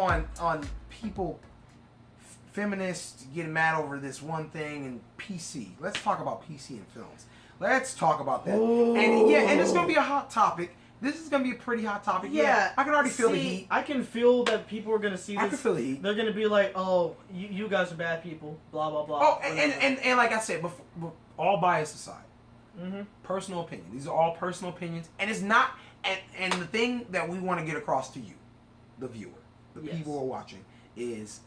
on people, feminists getting mad over this one thing and PC. Let's talk about PC in films. Let's talk about that. Ooh. And it's gonna be a hot topic. This is gonna be a pretty hot topic. Yeah, I can already feel the heat. I can feel that people are gonna see this. I can feel the heat. They're gonna be like, "Oh, you guys are bad people." Blah blah blah. Oh, and like I said before, all bias aside, mm-hmm. personal opinion. These are all personal opinions, and it's not. And the thing that we want to get across to you, the viewer, the Yes. people who are watching, is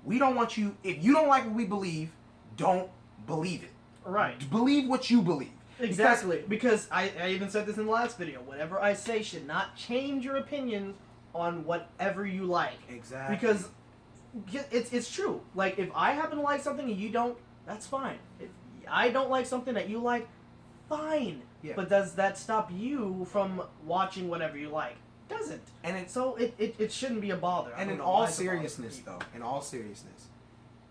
we don't want you. If you don't like what we believe, don't believe it. Right. Believe what you believe. Exactly. Because I even said this in the last video. Whatever I say should not change your opinions on whatever you like. Exactly. Because it's true. Like, if I happen to like something and you don't, that's fine. If I don't like something that you like, fine. Yeah. But does that stop you from watching whatever you like? Doesn't. And So it shouldn't be a bother. I and don't in know all why it's a bother seriousness, for people. though, in all seriousness,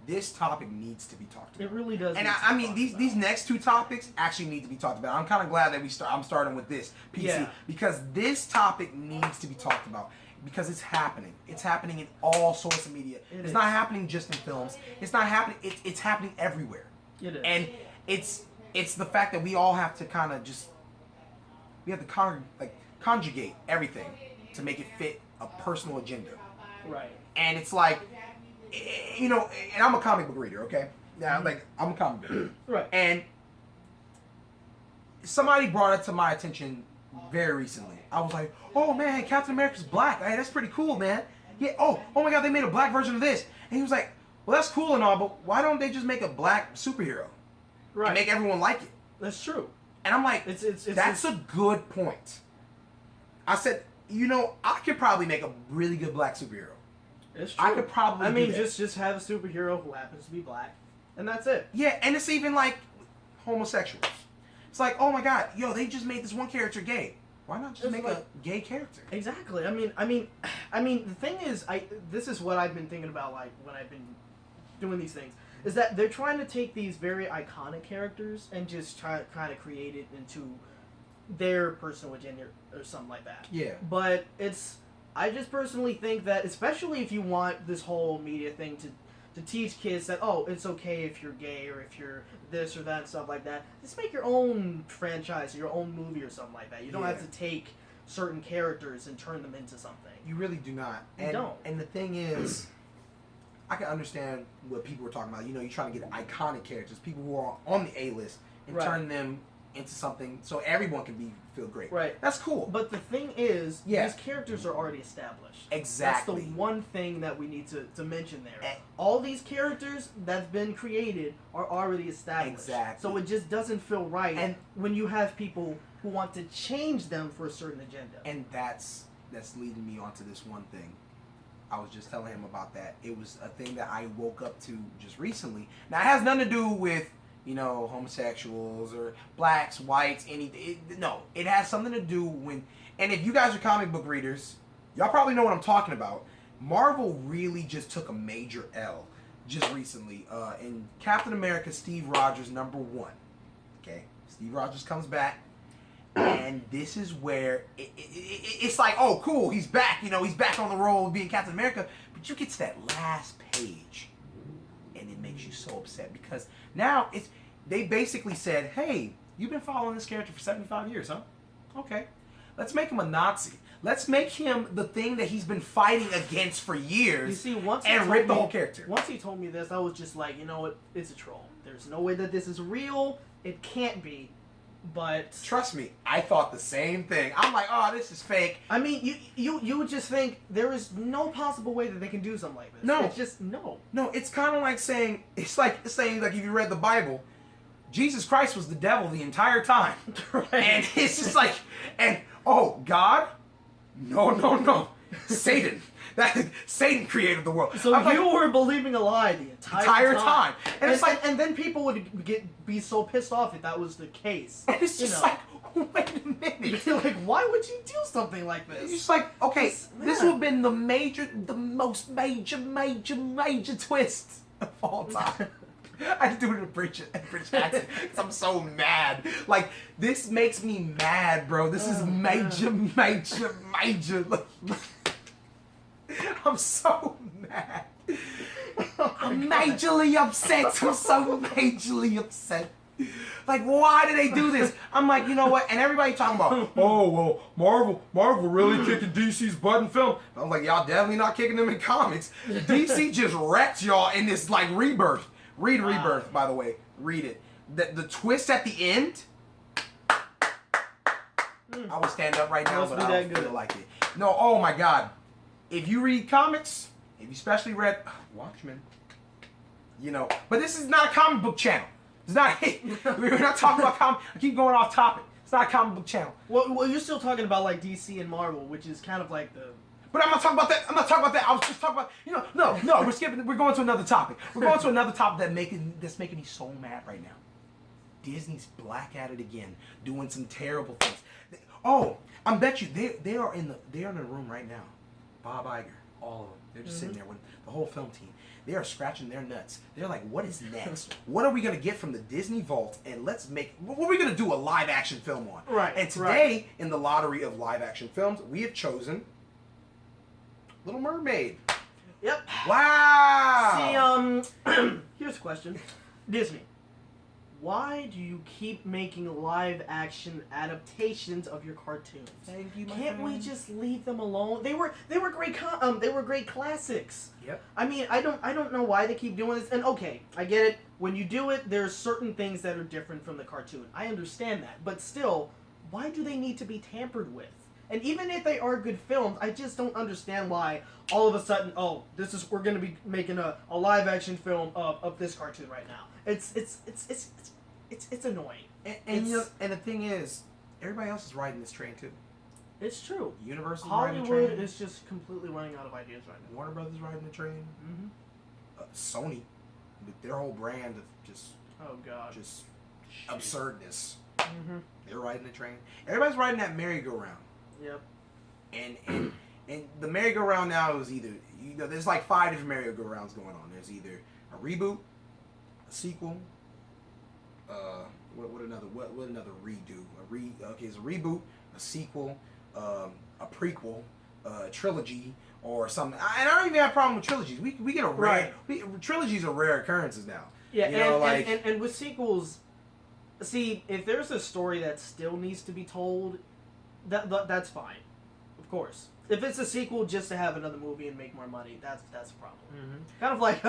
this topic needs to be talked about. It really does. And need to I be mean, talked these about. these next two topics actually need to be talked about. I'm kind of glad that I'm starting with this PC Yeah. because this topic needs to be talked about because it's happening. It's happening in all sorts of media. It It's is. not happening just in films. It's not happening. It's happening everywhere. It is. And it's the fact that we all have to kind of just we have to conjugate everything to make it fit a personal agenda. right. And it's like, you know, and I'm a comic book reader, okay? Now, like, I'm a comic book reader. Right. And somebody brought it to my attention very recently. I was like, oh man, Captain America's black. Hey, that's pretty cool, man. Yeah, oh my god, they made a black version of this. And he was like, well, that's cool and all, but why don't they just make a black superhero? Right. And make everyone like it? That's true. And I'm like, that's a good point. I said, you know, I could probably make a really good black superhero. It's true. I could probably I mean, do that. just have a superhero who happens to be black, and that's it. Yeah, and it's even like homosexuals. It's like, oh my god, yo, they just made this one character gay. Why not just It's make like- a gay character? Exactly. I mean, the thing is, this is what I've been thinking about, like when I've been doing these things, is that they're trying to take these very iconic characters and just try kind of create it into their personal agenda or something like that. Yeah. But I just personally think that, especially if you want this whole media thing to teach kids that, oh, it's okay if you're gay or if you're this or that and stuff like that, just make your own franchise, your own movie or something like that. You don't have to take certain characters and turn them into something. You really do not. You And, don't. And the thing is, I can understand what people were talking about. You know, you're trying to get iconic characters, people who are on the A-list, and Right. turn them into something so everyone can feel great. Right. That's cool. But the thing is, Yeah. these characters are already established. Exactly. That's the one thing that we need to mention there. Eh. All these characters that's been created are already established. Exactly. So it just doesn't feel right And- when you have people who want to change them for a certain agenda. And that's leading me onto this one thing. I was just telling him about that. It was a thing that I woke up to just recently. Now, it has nothing to do with, you know, homosexuals or blacks, whites, anything. No, it has something to do when... And if you guys are comic book readers, y'all probably know what I'm talking about. Marvel really just took a major L just recently. In Captain America, Steve Rogers #1. Okay? Steve Rogers comes back. And this is where it's like, oh, cool, he's back. You know, he's back on the roll of being Captain America. But you get to that last page, and it makes you so upset because now they basically said, hey, you've been following this character for 75 years, huh? Okay, let's make him a Nazi. Let's make him the thing that he's been fighting against for years. You see, once he and told rip the me- whole character. Once he told me this, I was just like, you know what? It's a troll. There's no way that this is real. It can't be. But Trust me, I thought the same thing. I'm like, oh, this is fake. I mean, you would just think there is no possible way that they can do something like this. No. It's just no. No, it's kind of like saying, it's like saying, like, if you read the Bible, Jesus Christ was the devil the entire time. Right. And it's just like, and, oh, God? No. Satan. Satan created the world. So I'm you like, were believing a lie the entire time. And it's like, and then people would be so pissed off if that was the case. and it's You just know. like, wait a minute. You're like, why would you do something like It's this? just like, okay, this man. would have been the most major twist of all time. I do it in a British accent because I'm so mad. Like, this makes me mad, bro. This is Oh, major. I'm so mad. I'm God. majorly upset. I'm so majorly upset. Like, why do they do this? I'm like, you know what? And everybody talking about, oh, well, Marvel really kicking DC's butt in film. I was like, y'all definitely not kicking them in comics. DC just wrecked y'all in this, like, Rebirth. Read Rebirth, by the way. Read it. The twist at the end, I would stand up right now, Must but be I that don't good. feel like it. No, oh my God. If you read comics, if you especially read Watchmen, you know, but this is not a comic book channel. It's not. We're not talking about comic. I keep going off topic. It's not a comic book channel. Well, you're still talking about like DC and Marvel, which is kind of like the. But I'm not talking about that. I'm not talking about that. I was just talking about, you know, no. We're skipping. We're going to another topic. We're going to another topic that's making me so mad right now. Disney's black at it again, doing some terrible things. Oh, I bet you they're in the room right now. Bob Iger, all of them. They're just sitting there with the whole film team. They are scratching their nuts. They're like, what is next? What are we going to get from the Disney vault? And what are we going to do a live action film on? Right. And today, in the lottery of live action films, we have chosen Little Mermaid. Yep. Wow. See, here's a question. Disney, why do you keep making live action adaptations of your cartoons? Thank you, my Can't we friend. just leave them alone? They were great they were great classics. Yep. I mean, I don't know why they keep doing this. And okay, I get it. When you do it, there's certain things that are different from the cartoon. I understand that. But still, why do they need to be tampered with? And even if they are good films, I just don't understand why all of a sudden, we're gonna be making a live action film of this cartoon right now. It's annoying. And you know, and the thing is, everybody else is riding this train too. It's true. Universal is riding the Hollywood train. is just completely running out of ideas right now. Warner Brothers riding the train. Mm-hmm. Sony, with their whole brand of just Oh God. absurdness. Mm-hmm. They're riding the train. Everybody's riding that merry-go-round. Yep. And the merry-go-round now is either, you know, there's like 5 different merry-go-rounds going on. There's either a reboot, a sequel, what another redo? It's a reboot, a sequel, a prequel, a trilogy, or something. And I don't even have a problem with trilogies. We get a rare trilogies are rare occurrences now. Yeah, You know, and with sequels, see, if there's a story that still needs to be told, that's fine, of course. If it's a sequel just to have another movie and make more money, that's a problem. Mm-hmm. Kind of like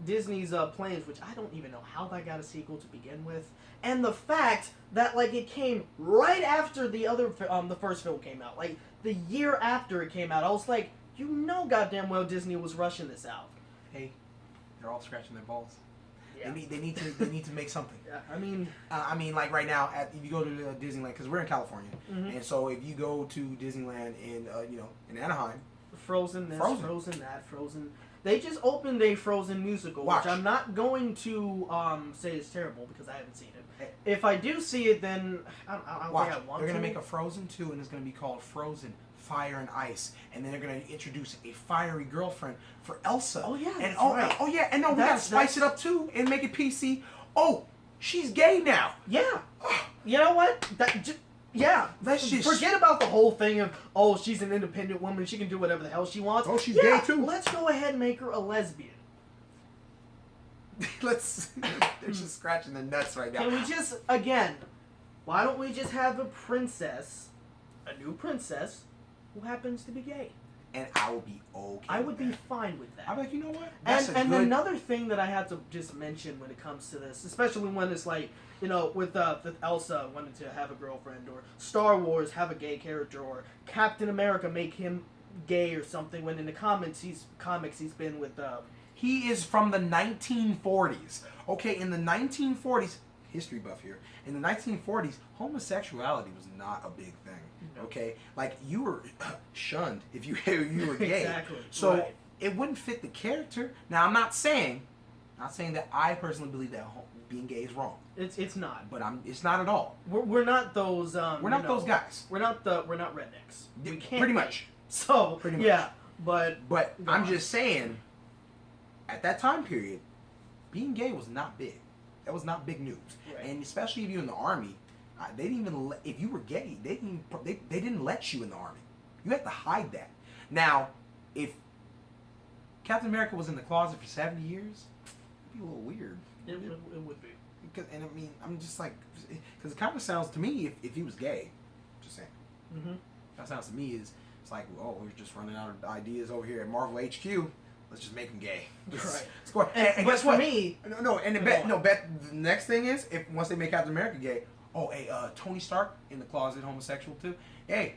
Disney's Planes, which I don't even know how that got a sequel to begin with, and the fact that like it came right after the first film came out, like the year after it came out. I was like, you know, goddamn well Disney was rushing this out. Hey, they're all scratching their balls. Yeah. They need to make something. Yeah, I mean, Like right now, if you go to Disneyland, because we're in California, Mhm. and so if you go to Disneyland in Anaheim, Frozen this, Frozen. Frozen that, Frozen. They just opened a Frozen musical, Watch. which I'm not going to say is terrible because I haven't seen it. Hey. If I do see it, then I don't watch, think I want they're to. gonna make a Frozen 2, and it's gonna be called Frozen Fire and Ice, and then they're gonna introduce a fiery girlfriend for Elsa. Oh, yeah, and that's oh right. oh yeah, and no, we gotta That's- spice it up too and make it PC. Oh, she's gay now. Yeah. You know what? Yeah. That's just- Forget about the whole thing of, she's an independent woman, she can do whatever the hell she wants. Oh, she's Yeah, gay too. Let's go ahead and make her a lesbian. They're just scratching their nuts right now. Can we just, again, why don't we just have a princess, a new princess, who happens to be gay? And I will be okay. I would be with that. fine with that. I'm like, you know what? And another thing that I had to just mention when it comes to this, especially when it's like, you know, with Elsa wanting to have a girlfriend, or Star Wars have a gay character, or Captain America make him gay or something, when in the comics he's been with He is from the 1940s. Okay, in the 1940s, history buff here. In the 1940s, homosexuality was not a big thing. No. Okay, like you were shunned if you were gay. Exactly. So Right. it wouldn't fit the character. Now I'm not saying that I personally believe that being gay is wrong, It's not. but it's not at all. We're not those We're not those guys. We're not rednecks. We can't Pretty be. much. So Pretty much. yeah, but But Go I'm on. just saying, at that time period, being gay was not big. That was not big news. Right. And especially if you're in the army, they didn't even if you were gay, they didn't let you in the army. You had to hide that. Now, if Captain America was in the closet for 70 years, it'd be a little weird. It would be. And I mean, I'm just like, because it kind of sounds to me if he was gay, just saying. Mm-hmm. That sounds to me is it's like, oh, we're just running out of ideas over here at Marvel HQ. Let's just make him gay. Right. Let's go. And but guess for what? me, bet the next thing is if once they make Captain America gay, oh, hey, Tony Stark in the closet homosexual too. Hey,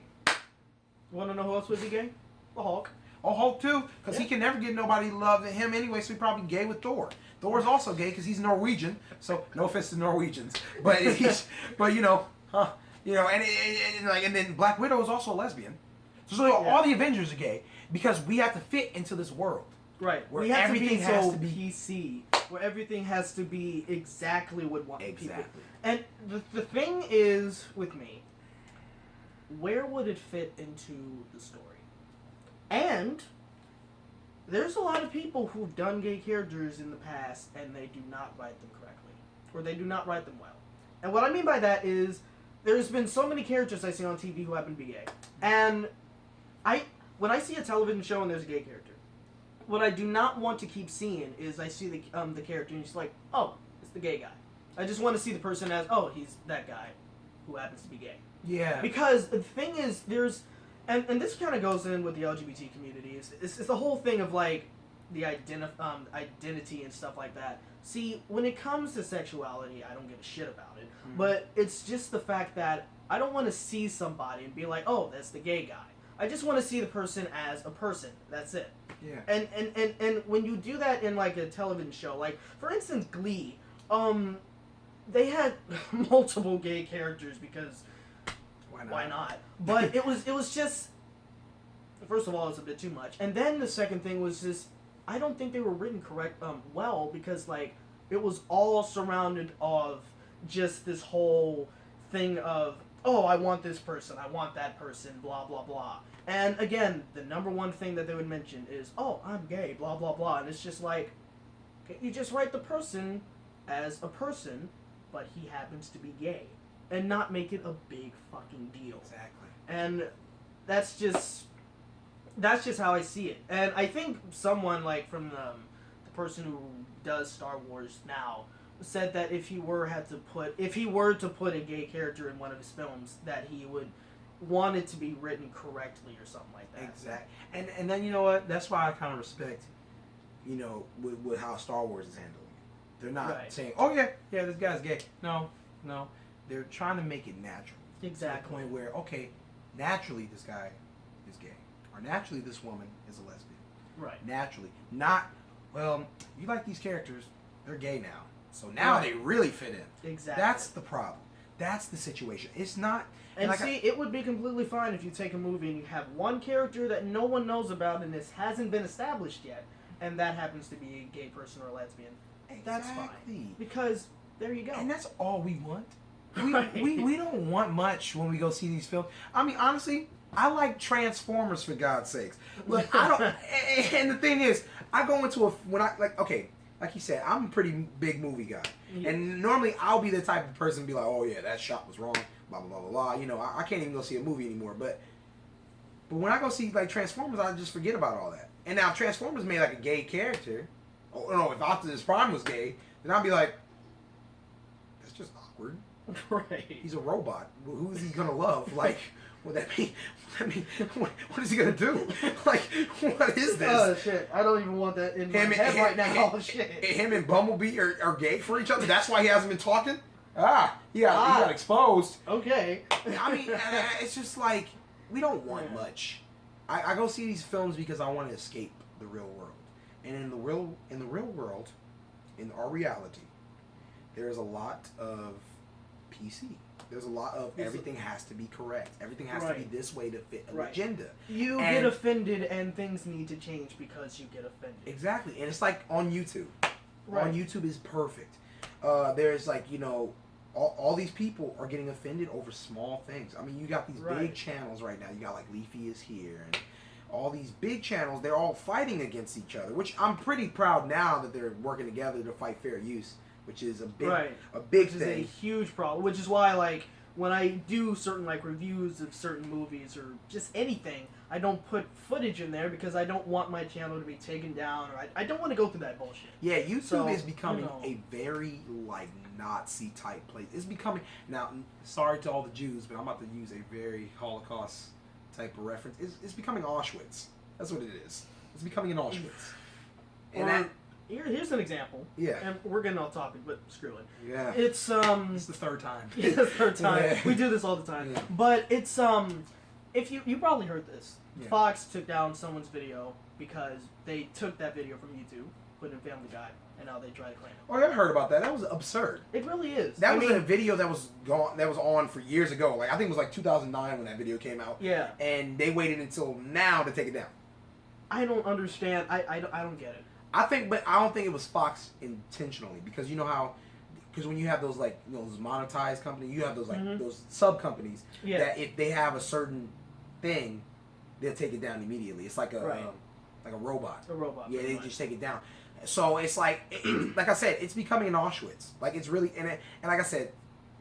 want to know who else would be gay? The Hulk. oh, Hulk too, because he Yeah. can never get nobody to love him anyway, so he probably gay with Thor. Thor's also gay because he's Norwegian. So no offense to Norwegians, but but you know, and then Black Widow is also a lesbian. So all the Avengers are gay because we have to fit into this world. Right. Where we have everything to be has so to be PC. Where everything has to be exactly what one people. Exactly. And the thing is with me, where would it fit into the story? And there's a lot of people who've done gay characters in the past and they do not write them correctly. Or they do not write them well. And what I mean by that is there's been so many characters I see on TV who happen to be gay. And when I see a television show and there's a gay character, what I do not want to keep seeing is I see the character and it's like, oh, it's the gay guy. I just want to see the person as, oh, he's that guy who happens to be gay. Yeah. Because the thing is, there's, and this kind of goes in with the LGBT community. It's the whole thing of like the identity and stuff like that. See, when it comes to sexuality, I don't give a shit about it. Mm-hmm. But it's just the fact that I don't want to see somebody and be like, oh, that's the gay guy. I just want to see the person as a person. That's it. Yeah. And when you do that in like a television show, like for instance Glee, they had multiple gay characters because why not? But it was just, first of all, it's a bit too much, and then the second thing was just I don't think they were written well because like it was all surrounded of just this whole thing of, oh, I want this person, I want that person, blah blah blah. And again, the number one thing that they would mention is, oh, I'm gay, blah blah blah, and it's just like, you just write the person as a person, but he happens to be gay, and not make it a big fucking deal. Exactly. And that's just how I see it. And I think someone like from the person who does Star Wars now said that if he were to put a gay character in one of his films, that he would want it to be written correctly or something like that. Exactly. And then you know what? That's why I kind of respect, with how Star Wars is handling it. They're not saying, oh yeah, this guy's gay. No. They're trying to make it natural. Exactly. To the point where, okay, naturally this guy is gay. Or naturally this woman is a lesbian. Right. Naturally. Not, well, you like these characters, they're gay now. So now they really fit in. Exactly. That's the problem. That's the situation. It's not... And like see, it would be completely fine if you take a movie and you have one character that no one knows about and this hasn't been established yet, and that happens to be a gay person or a lesbian. That's fine. Because there you go. And that's all we want. Right. We don't want much when we go see these films. I mean, honestly, I like Transformers for God's sakes. Look, I don't... and the thing is, I go into like you said, I'm a pretty big movie guy. Yeah. And normally I'll be the type of person to be like, oh yeah, that shot was wrong, blah, blah, blah, blah. I can't even go see a movie anymore. But when I go see like Transformers, I just forget about all that. And now Transformers made like a gay character. Oh no, if Optimus Prime was gay, then I'd be like, that's just awkward. Right. He's a robot. Who is he gonna love? Like, what that mean? What is he gonna do? Like, what is this? Oh shit! I don't even want that in my head right now. Shit. Him and Bumblebee are gay for each other. That's why he hasn't been talking. He got exposed. Okay. I mean, it's just like we don't want much. I go see these films because I want to escape the real world, and in the real world, in our reality, there is a lot of PC. There's a lot of everything has to be correct. Everything has to be this way to fit an agenda. You get offended and things need to change because you get offended. Exactly. And it's like on YouTube. Right. On YouTube is perfect. There's like, all these people are getting offended over small things. I mean, you got these big channels right now. You got like Leafy is here and all these big channels. They're all fighting against each other, which I'm pretty proud now that they're working together to fight fair use. Which is a big thing. Which is a huge problem. Which is why, like, when I do certain like reviews of certain movies or just anything, I don't put footage in there because I don't want my channel to be taken down, or I don't want to go through that bullshit. Yeah, YouTube So, is becoming you know. a very like Nazi type place. It's becoming now. Sorry to all the Jews, but I'm about to use a very Holocaust type of reference. It's becoming Auschwitz. That's what it is. It's becoming an Auschwitz. And Or, that, here's an example. yeah, And we're getting off topic, but screw it. yeah. It's It's the third time. it's the third time. Yeah. We do this all the time. Yeah. But it's if you probably heard this. Yeah. Fox took down someone's video because they took that video from YouTube, put it in Family Guy, and now they try to claim it. Oh, I've heard about that. That was absurd. It really is. That I was mean, a video that was gone. That was on for years ago. Like I think it was like 2009 when that video came out. yeah. And they waited until now to take it down. I don't understand. I don't get it. I don't think it was Fox intentionally because you know how, because when you have those like those monetized companies, you have those like Mhm. those sub companies Yeah. that if they have a certain thing, they'll take it down immediately. It's like a Right. like a robot. A robot. Yeah, pretty they much. just take it down. So it's like, like I said, it's becoming an Auschwitz. Like it's really, and like I said,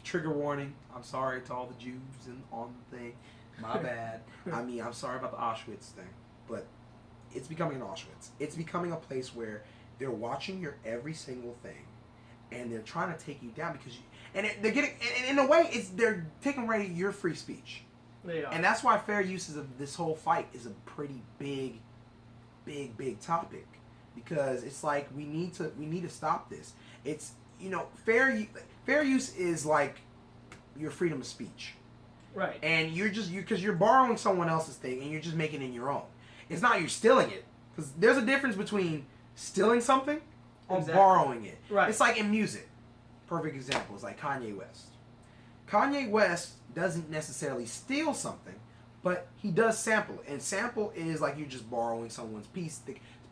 trigger warning. I'm sorry to all the Jews and on the thing. My bad. I mean, I'm sorry about the Auschwitz thing, but it's becoming an Auschwitz. It's becoming a place where they're watching your every single thing, and they're trying to take you down because you, they're getting, and in a way, they're taking away your free speech. They are. And that's why fair use of this whole fight is a pretty big topic, because it's like we need to stop this. It's fair use is like your freedom of speech, right. and because you're borrowing someone else's thing and you're just making it your own. It's not you're stealing it, because there's a difference between stealing something or Exactly. borrowing it. Right. It's like in music. Perfect example is like Kanye West. Kanye West doesn't necessarily steal something, but he does sample it. And sample is like you're just borrowing someone's piece,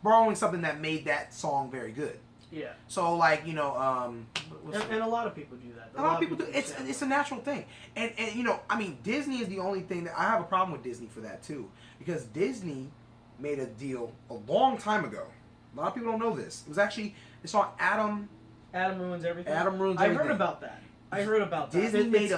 borrowing something that made that song very good. Yeah. So like And a lot of people do that. a lot of people do. sample. It's a natural thing, and I mean Disney is the only thing that I have a problem with Disney for that too, because Disney made a deal a long time ago. A lot of people don't know this. It's on Adam ruins everything. Adam Ruins I Everything. heard about that. I heard about that. Disney made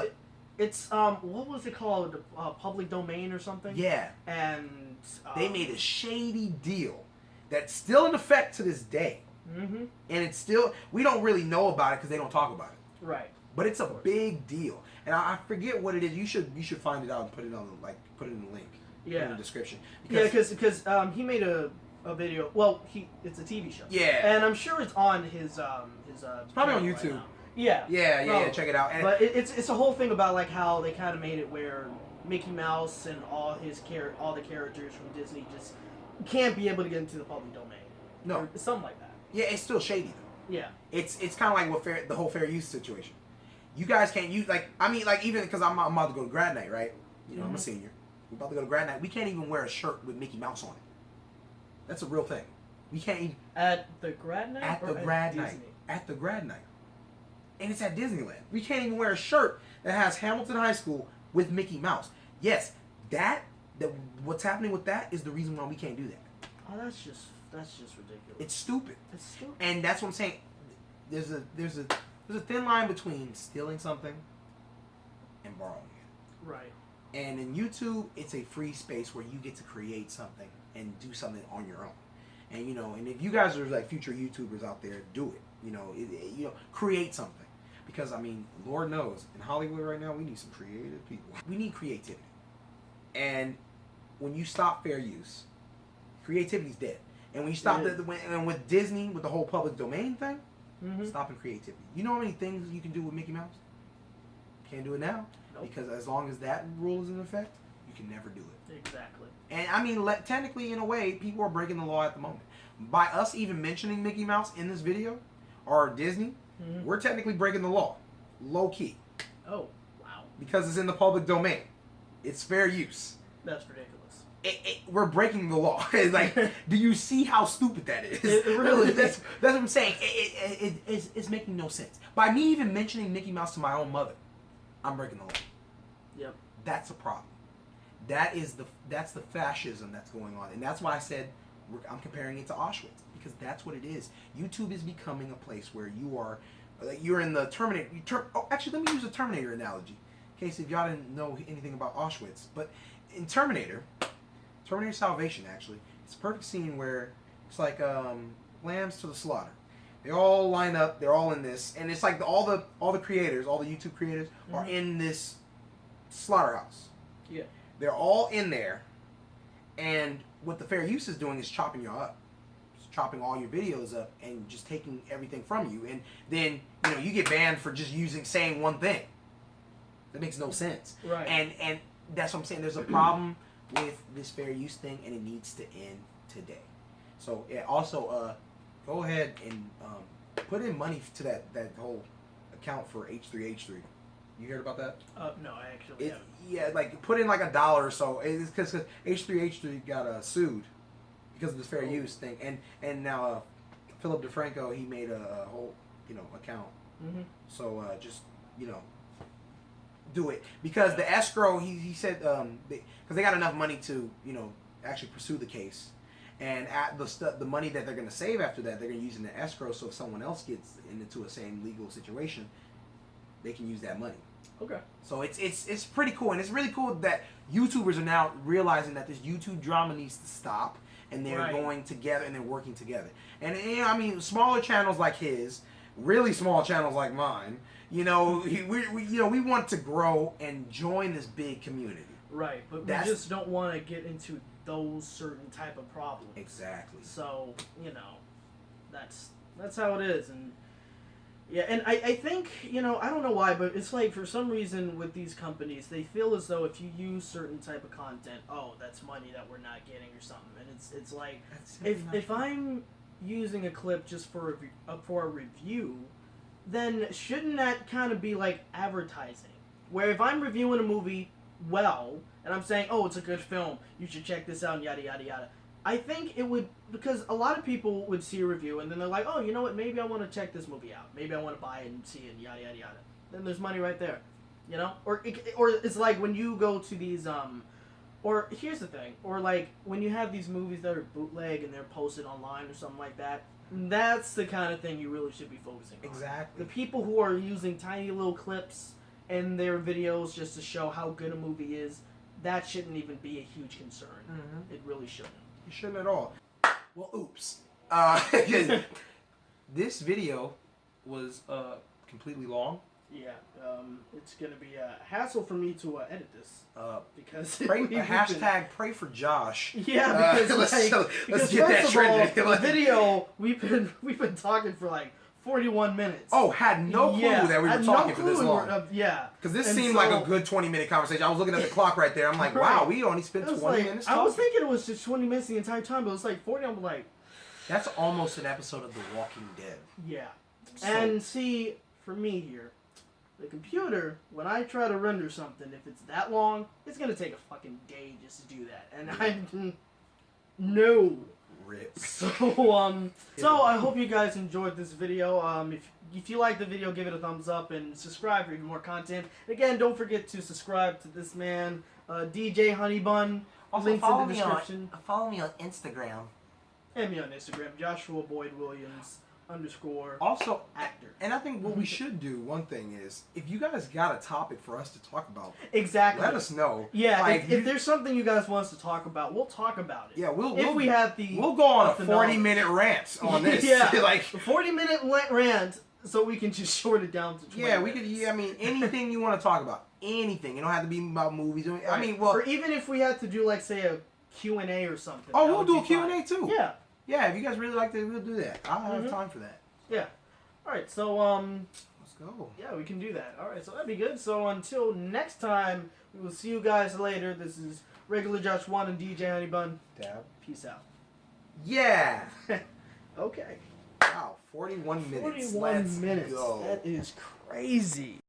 It's what was it called? Public domain or something? Yeah, And they made a shady deal that's still in effect to this day, Mm-hmm. and it's still we don't really know about it because they don't talk about it. Right. But it's a big deal, and I forget what it is. You should find it out and put it on put it in the link. Yeah. In the description. Yeah, because he made a video. Well, it's a TV show. Yeah. And I'm sure it's on his It's probably on channel YouTube. now. Yeah. Yeah, Probably. check it out. And But it's a whole thing about like how they kind of made it where Mickey Mouse and all the characters from Disney just can't be able to get into the public domain. no, Or something like that. yeah, it's still shady though. Yeah. It's kind of like the whole fair use situation. You guys can't use even because I'm about to go to grad night, right? I'm a Mhm. senior. We're about to go to grad night. We can't even wear a shirt with Mickey Mouse on it. That's a real thing. We can't even At the grad night. at or the grad Disney? night. At the grad night. And it's at Disneyland. We can't even wear a shirt that has Hamilton High School with Mickey Mouse. Yes, that what's happening with that is the reason why we can't do that. Oh, that's just ridiculous. It's stupid. It's stupid. And that's what I'm saying. There's a thin line between stealing something and borrowing it. Right. And in YouTube, it's a free space where you get to create something and do something on your own. And and if you guys are like future YouTubers out there, do it. Create something. Because I mean, Lord knows, in Hollywood right now, we need some creative people. We need creativity. And when you stop fair use, creativity's dead. And when you stop and with Disney, with the whole public domain thing, Mm-hmm. stopping creativity. You know how many things you can do with Mickey Mouse? Can't do it now. Nope. Because as long as that rule is in effect, you can never do it. Exactly. And I mean, technically, in a way, people are breaking the law at the moment. By us even mentioning Mickey Mouse in this video, or Disney, Mm-hmm. we're technically breaking the law. Low key. Oh, wow. Because it's in the public domain. It's fair use. That's ridiculous. We're breaking the law. It's like, do you see how stupid that is? It really is. That's what I'm saying. It's making no sense. By me even mentioning Mickey Mouse to my own mother, I'm breaking the law. Yep. That's a problem. That's the fascism that's going on, and that's why I said I'm comparing it to Auschwitz, because that's what it is. YouTube is becoming a place where you're in the Terminator. Actually, let me use a Terminator analogy. case if y'all didn't know anything about Auschwitz, but in Terminator Salvation, actually, it's a perfect scene where it's like lambs to the slaughter. They all line up. They're all in this, and it's like all the creators, all the YouTube creators, are in this slaughterhouse. Yeah. They're all in there, and what the fair use is doing is chopping you up, chopping all your videos up, and just taking everything from you. And then you get banned for just saying one thing. That makes no sense. Right. And that's what I'm saying. There's a problem with this fair use thing, and it needs to end today. So also go ahead and put in money to that whole account for H3H3. You heard about that? No, I actually haven't. Yeah, like put in like $1 or so. It's because H3H3 got sued because of this fair use thing, and now Philip DeFranco, he made a whole account. Mm-hmm. So just do it, because the escrow, he said because they got enough money to actually pursue the case. And at the money that they're going to save after that, they're going to use in the escrow. So if someone else gets into a same legal situation, they can use that money. Okay. So it's pretty cool, and it's really cool that YouTubers are now realizing that this YouTube drama needs to stop, and they're going together and they're working together. And I mean, smaller channels like his, really small channels like mine, we want to grow and join this big community. Right, but we just don't want to get into those certain type of problems. Exactly. So that's how it is, and yeah, and I think I don't know why, but it's like for some reason with these companies, they feel as though if you use certain type of content, oh, that's money that we're not getting or something, and it's like if I'm using a clip just for a review, then shouldn't that kind of be like advertising? Where if I'm reviewing a movie and I'm saying, oh, it's a good film, you should check this out, and yada yada yada. I think it would, because a lot of people would see a review and then they're like, oh, you know what, maybe I want to check this movie out, maybe I want to buy it and see it, and yada yada yada. Then there's money right there, or it's like when you go to these or here's the thing, or like when you have these movies that are bootleg and they're posted online or something like that. That's the kind of thing you really should be focusing on. Exactly. The people who are using tiny little clips in their videos just to show how good a movie is, that shouldn't even be a huge concern. Mm-hmm. It really shouldn't. It shouldn't at all. Well, oops. This video was completely long. Yeah, it's gonna be a hassle for me to edit this because pray for Josh. Yeah, because let's get that trending. The video we've been talking for like 41 minutes. Oh, had no clue that we were talking for this long. Yeah, because this seemed like a good 20-minute conversation. I was looking at the clock right there. I'm like, wow, we only spent 20 minutes talking. I was thinking it was just 20 minutes the entire time, but it was like 40. I'm like, that's almost an episode of The Walking Dead. Yeah, and see, for me here, the computer, when I try to render something, if it's that long, it's gonna take a fucking day just to do that, and I no. Rip. So I hope you guys enjoyed this video. If you like the video, give it a thumbs up and subscribe for even more content. Again, don't forget to subscribe to this man, DJ Honeybun. Also, links in the description. Follow me on Instagram. And me on Instagram, Joshua Boyd Williams _ also actor. And I think what we should do, one thing is, if you guys got a topic for us to talk about, exactly, let us know. Yeah, like, if there's something you guys want us to talk about, we'll talk about it. Yeah, we'll go on a 40-minute rant on this. Yeah, like a 40-minute rant, so we can just short it down to 20 Yeah, we minutes. could. Yeah, I mean, anything you want to talk about, anything. You don't have to be about movies. Right. I mean, well, or even if we had to do like say a Q&A or something. Oh, we'll do a Q&A too. Yeah. Yeah, if you guys really like that, we'll do that. I'll have time for that. Yeah. All right, so let's go. Yeah, we can do that. All right, so that'd be good. So until next time, we will see you guys later. This is regular Josh One and DJ Honeybun. Dab. Peace out. Yeah. Okay. Wow, 41 minutes. 41 Let's minutes. go. That is crazy.